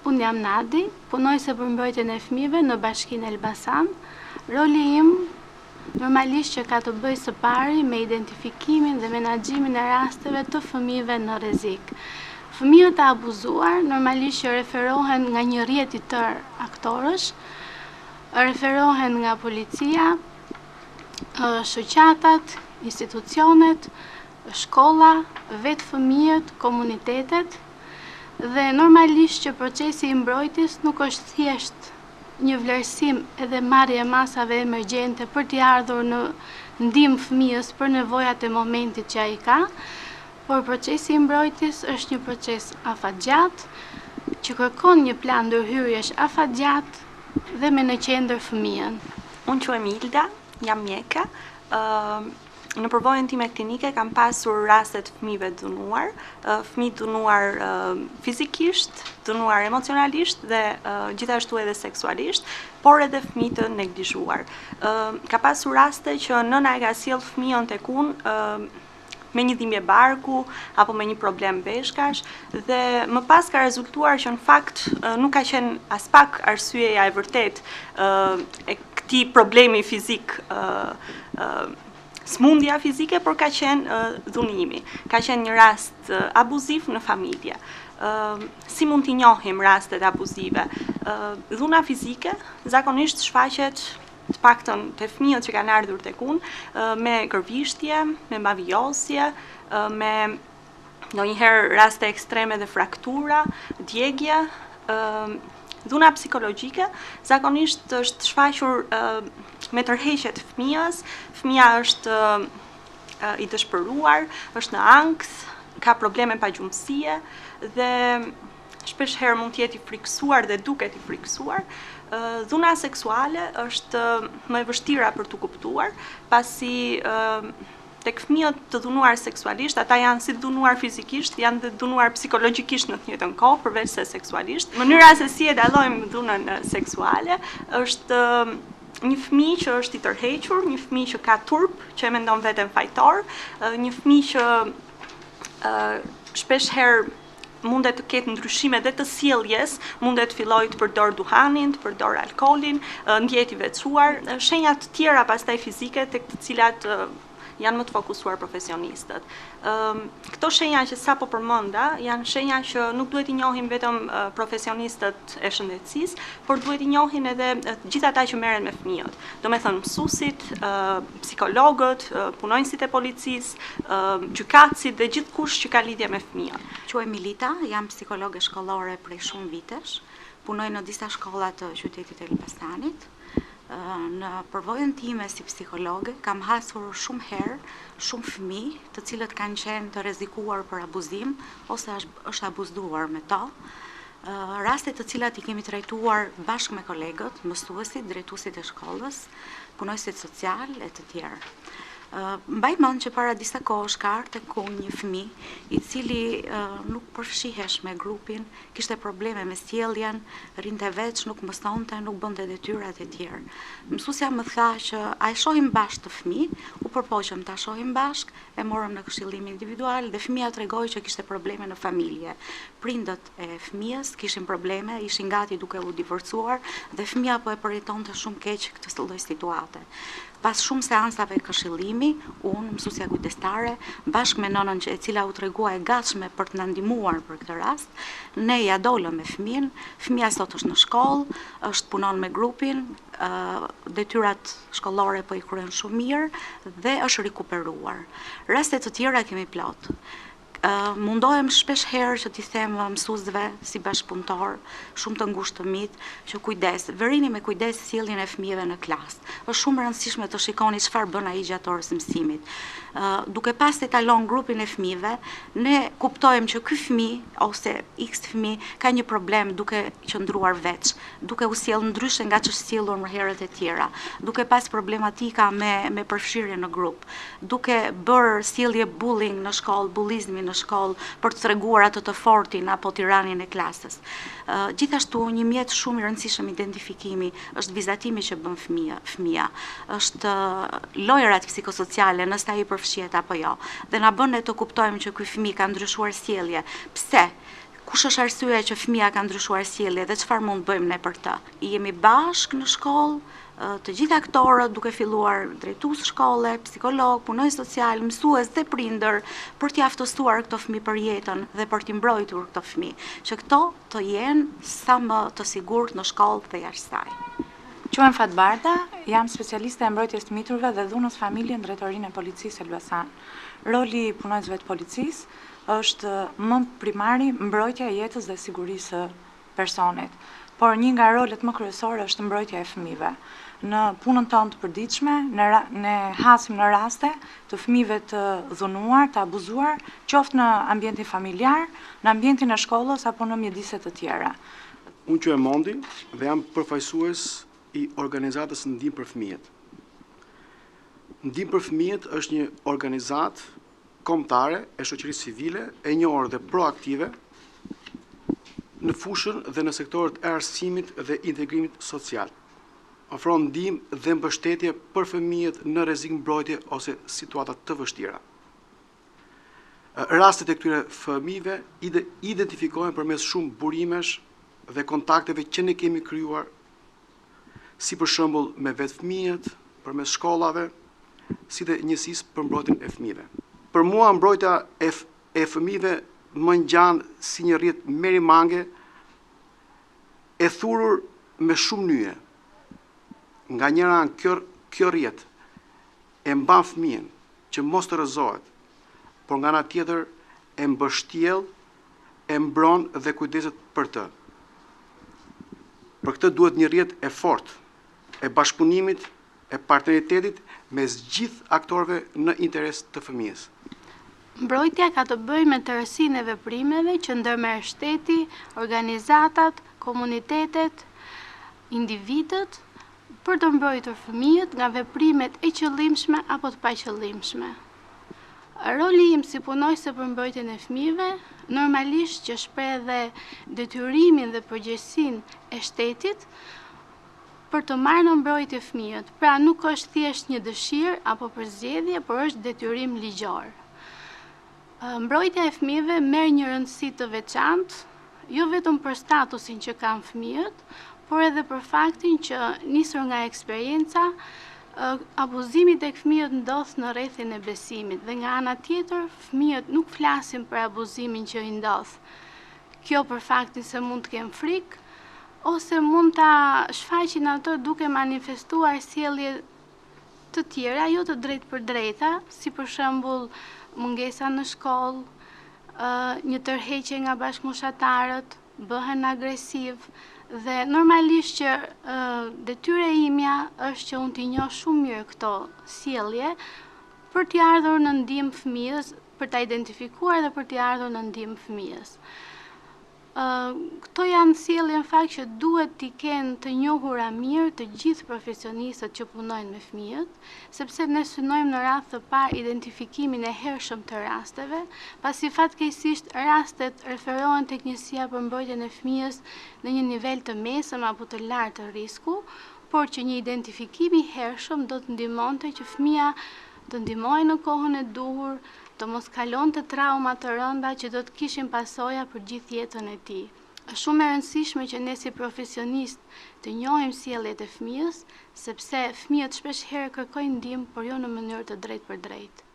Unë jam Nadi, punoj se për mbrojtjen e fëmijëve në Bashkinë Elbasan. Roli im normalisht që ka të bëjë së pari me identifikimin dhe menaxhimin e rasteve të fëmijëve në rrezik. Fëmijët e abuzuar normalisht që referohen nga një rrjet i tërë aktorësh, referohen nga policia, shoqatat, institucionet, shkolla, vetë fëmijët, komunitetet. Dhe normalisht që procesi i mbrojtjes nuk është thjesht një vlerësim edhe marrje e masave emergjente për t'i ardhur në ndihmë fëmijës për nevojat e momentit që ai ka, por procesi i mbrojtjes është një proces afatgjatë që kërkon një plan ndërhyrjesh afatgjatë dhe me në qendër fëmijën. Unë quhem Ilda, jam mjeke. Në përvojën time klinike kam pasur rastet fëmijëve dënuar, fëmijë dënuar fizikisht, dënuar emocionalisht dhe gjithashtu edhe seksualisht, por edhe fëmijë të neglizhuar. Ka pasur raste që nëna e ka sjell fëmijën tek unë me një dhimbje barku apo me një problem veshkash dhe më pas ka rezultuar që në fakt nuk ka qenë as pak arsyeja e vërtet e këtij problemi fizik smundja fizike, por ka qenë dhunimi, ka qenë një rast abuziv në familje. Si mund t'i njohim rastet abuzive? Dhuna fizike zakonisht shfaqet të paktën te fëmijët që kanë ardhur tek unë me gërvishtje, me mbavijosje, me ndonjëherë raste ekstreme dhe fraktura, djegje. Dhuna psikologjike zakonisht është shfaqur me tërheqje të fëmijës, fëmija është i dëshpëruar, është në anks, ka probleme pagjumësie dhe shpesh herë mund të jetë i frikësuar dhe duket i frikësuar. Dhuna seksuale është më e vështira për t'u kuptuar, pasi tek fëmijët të dhunuar seksualisht, ata janë si dhunuar fizikisht, janë dhe dhunuar psikologjikisht në të njëjtën kohë, përveç se seksualisht. Mënyra se si e dallojmë dhunën seksuale është një fëmijë që është i tërhequr, një fëmijë që ka turp, që e mendon veten fajtor, një fëmijë që shpesh herë mundet të ketë ndryshime dhe të sjelljes, mundet të fillojë të përdor duhanin, të përdor alkoolin, ndjehet i veçuar, shenja të tjera pastaj fizike tek të cilat janë më të fokusuar profesionistët. Këto shenja që sapo përmenda janë shenja që nuk duhet i njohin vetëm profesionistët e shëndetësisë, por duhet i njohin edhe gjithë ata që merren me fëmijët. Domethënë mësuesit, psikologët, punonjësit e policisë, gjykatësit dhe gjithkush që ka lidhje me fëmijën. Quhem Milita, jam psikologe shkollore prej shumë vitesh. Punoj në disa shkolla të qytetit Elbasanit. Në përvojën time si psikologe kam hasur shumë herë shumë fëmijë të cilët kanë qenë të rrezikuar për abuzim ose është abuzuar me to. Raste të cilat i kemi trajtuar bashkë me kolegët, mësuesit, drejtuesit e shkollës, punojësit social e të tjerë. Mbaj mend që para disa kohësh ka ardhur tek unë një fëmijë i cili nuk përfshihesh me grupin, kishte probleme me sjelljen, rinte veç, nuk mësonte, nuk bënte detyrat e tjera. Mësuesja më tha që a e shohim bashkë të fëmijë, u përpoqëm ta shohim bashkë, e morëm në këshillim individual dhe fëmia tregoi që kishte probleme në familje. Prindët e fëmijës kishin probleme, ishin gati duke u divorcuar dhe fëmia po e përjetonte shumë keq këtë lloj situate. Pas shumë seansave këshillimi, unë, mësuesja kujdestare, bashkë me nënën e cila u tregua e gatshme për të na ndihmuar për këtë rast, ne ja dolëm me fëmijën. Fëmia sot është në shkollë, punon me grupin, detyrat shkollore po i kryen shumë mirë dhe është rikuperuar. Raste të tjera kemi plot. Mundohem shpesh herë që t'i them mësuesve si bashkëpunëtor, shumë të ngushtë të mit, që kujdes, verini me kujdes sjelljen e fëmijëve në klasë. Është shumë e rëndësishme të shikoni çfarë bën ai gjatë orës së mësimit. Duke pas të talon grupin e fëmijëve, ne kuptojmë që ky fëmijë ose X fëmijë ka një problem duke qëndruar veç, duke u sjellë ndryshe nga ç'është sjellur më herët e tjera, duke pas problematika me përfshirje në grup, duke bërë sjellje bullying në shkollë, bullizmi në shkollë për të treguar atë të fortin apo tiranin e klasës. Gjithashtu një mjet shumë i rëndësishëm identifikimi është vizatimi që bën fëmia, është lojrat psikosociale, nëse ai përfshihet apo jo, dhe na bën ne të kuptojmë që ky fëmijë ka ndryshuar sjellje. Pse? kush është arsyeja që fëmia ka ndryshuar sjellje dhe çfarë mund bëjmë ne për të. Jemi bashkë në shkollë, të gjithë aktorët, duke filluar drejtues shkolle, psikolog, punonjës social, mësues dhe prindër, për t'i aftësuar këto fëmijë për jetën dhe për t'i mbrojtur këto fëmijë, që këto të jenë sa më të sigurt në shkollë dhe jashtë saj. Quhem Fat Barda, jam specialiste e mbrojtjes të miturve dhe dhunës familje në Drejtorinë e Policisë Elbasan. Roli i punonjësve të policisë është më primari mbrojtja e jetës dhe sigurisë së personit, por një nga rolet më kryesore është mbrojtja e fëmijëve. Në punën tonë të përditshme, ne hasim në raste të fëmijëve të dhunuar, të abuzuar, qoftë në ambientin familjar, në ambientin e shkollës apo në mjedise të tjera. Unë quhem Mondi dhe jam përfaqësues i organizatës Ndihmë për Fëmijët. Ndihmë për Fëmijët është një organizatë kombëtare e shoqërisë civile e njohur dhe proaktive në fushën dhe në sektorët e arsimit dhe integrimit social. Ofron ndihmë dhe mbështetje për fëmijët në rrezik mbrojtje ose situata të vështira. Rastet e këtyre fëmijëve identifikohen përmes shumë burimesh dhe kontakteve që ne kemi krijuar, si për shembull me vetë fëmijët, përmes shkollave, si dhe njësisë për mbrojtjen e fëmijëve. Për mua mbrojtja e fëmijëve më ngjan si një rrjet merimange e thurur me shumë nyje. Nga njëra anë kjo rrjet e mban fëmijën që mos të rrëzohet, por nga ana tjetër e mbështjell, e mbron dhe kujdeset për të. Për këtë duhet një rrjet e fortë, e bashkëpunimit, e partneritetit mes gjithë aktorëve në interes të fëmijës. Mbrojtja ka të bëjë me tërësinë e veprimeve që ndërmerr shteti, organizatat, komunitetet, individët për të mbrojtur fëmijët nga veprimet e qëllimshme apo të paqëllimshme. Roli im si punojëse për mbrojtjen e fëmijëve normalisht që shpreh dhe detyrimin dhe përgjegjësinë e shtetit për të marrë në mbrojtje fëmijët. Pra nuk është thjesht një dëshirë apo përzgjedhje, por është detyrim ligjor. Mbrojtja e fëmijëve merr një rëndësi të veçantë, jo vetëm për statusin që kanë fëmijët, por edhe për faktin që nisur nga eksperienca, abuzimi tek fëmijët ndodh në rrethin e besimit dhe nga ana tjetër fëmijët nuk flasin për abuzimin që i ndodh. Kjo për faktin se mund të kenë frikë ose mund ta shfaqin ato duke manifestuar sjellje të tjera, jo të drejtë për drejta, si për shembull mungesa në shkollë, një tërheqje nga bashkëmoshatarët, bëhen agresiv dhe normalisht që detyra imja është që unë t'i njoh shumë mirë këto sjellje për t'i ardhur në ndihmë fëmijës, për ta identifikuar dhe për t'i ardhur në ndihmë fëmijës. Këto janë sjellje në fakt që duhet t'i kenë të njohura mirë të gjithë profesionistët që punojnë me fëmijët, sepse ne synojmë në radhë të parë identifikimin e hershëm të rasteve, pasi fatkeqësisht rastet referohen tek njësia për mbrojtjen e fëmijës në një nivel të mesëm apo të lartë të risku, por që një identifikim i hershëm do të ndihmonte që fëmia të ndihmojë në kohën e duhur, të mos kalonte trauma të rënda që do të kishin pasoja për gjithë jetën e tij. Është shumë e rëndësishme që ne si profesionist të njohim sjelljet e fëmijës, sepse fëmijët shpesh herë kërkojnë ndihmë, por jo në mënyrë të drejtë për drejtë.